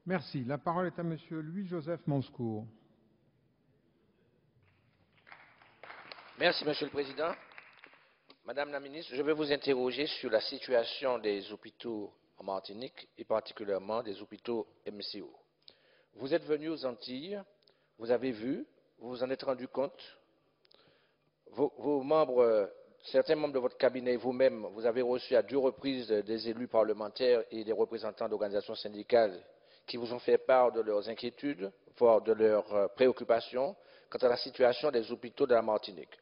Merci. La parole est à Monsieur Louis-Joseph Manscourt. Merci, Monsieur le Président. Madame la Ministre, je vais vous interroger sur la situation des hôpitaux en Martinique et particulièrement des hôpitaux MCO. Vous êtes venu aux Antilles, vous avez vu, vous vous en êtes rendu compte. Vos membres, certains membres de votre cabinet et vous-même, vous avez reçu à 2 reprises des élus parlementaires et des représentants d'organisations syndicales qui vous ont fait part de leurs inquiétudes, voire de leurs préoccupations quant à la situation des hôpitaux de la Martinique.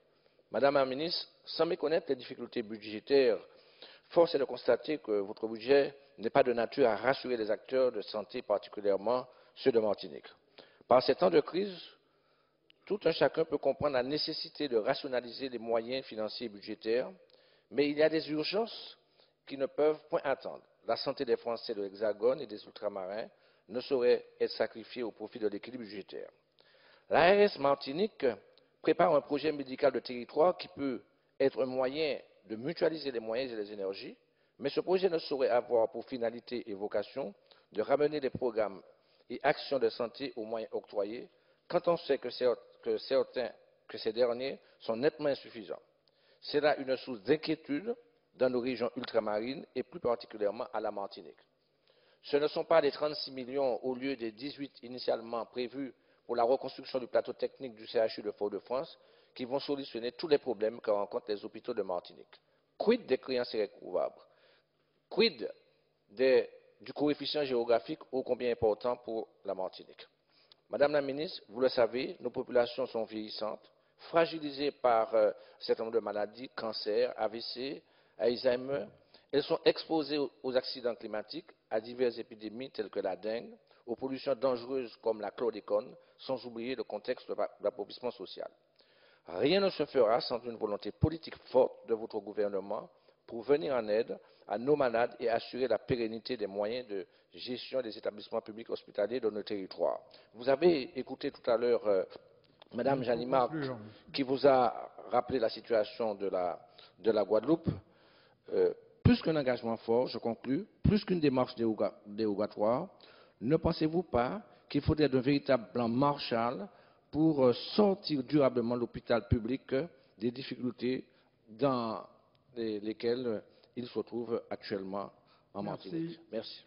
Madame la Ministre, sans méconnaître les difficultés budgétaires, force est de constater que votre budget n'est pas de nature à rassurer les acteurs de santé, particulièrement ceux de Martinique. Par ces temps de crise, tout un chacun peut comprendre la nécessité de rationaliser les moyens financiers et budgétaires, mais il y a des urgences qui ne peuvent point attendre. La santé des Français de l'Hexagone et des Ultramarins ne saurait être sacrifiée au profit de l'équilibre budgétaire. L'ARS Martinique prépare un projet médical de territoire qui peut être un moyen de mutualiser les moyens et les énergies, mais ce projet ne saurait avoir pour finalité et vocation de ramener les programmes et actions de santé aux moyens octroyés quand on sait que ces derniers sont nettement insuffisants. C'est là une source d'inquiétude dans nos régions ultramarines et plus particulièrement à la Martinique. Ce ne sont pas les 36 millions au lieu des 18 initialement prévus pour la reconstruction du plateau technique du CHU de Fort-de-France qui vont solutionner tous les problèmes que rencontrent les hôpitaux de Martinique. Quid des créances irrécouvrables? Quid du coefficient géographique ô combien important pour la Martinique? Madame la Ministre, vous le savez, nos populations sont vieillissantes, fragilisées par un certain nombre de maladies, cancer, AVC, Alzheimer. Elles sont exposées aux accidents climatiques, à diverses épidémies telles que la dengue, aux pollutions dangereuses comme la chlordécone, sans oublier le contexte de l'appauvrissement social. Rien ne se fera sans une volonté politique forte de votre gouvernement pour venir en aide à nos malades et assurer la pérennité des moyens de gestion des établissements publics hospitaliers de nos territoires. Vous avez écouté tout à l'heure Madame Janima qui vous a rappelé la situation de la Guadeloupe. Plus qu'un engagement fort, je conclus, plus qu'une démarche dérogatoire, ne pensez-vous pas qu'il faudrait un véritable plan Marshall pour sortir durablement l'hôpital public des difficultés dans lesquelles il se trouve actuellement en Martinique? Merci.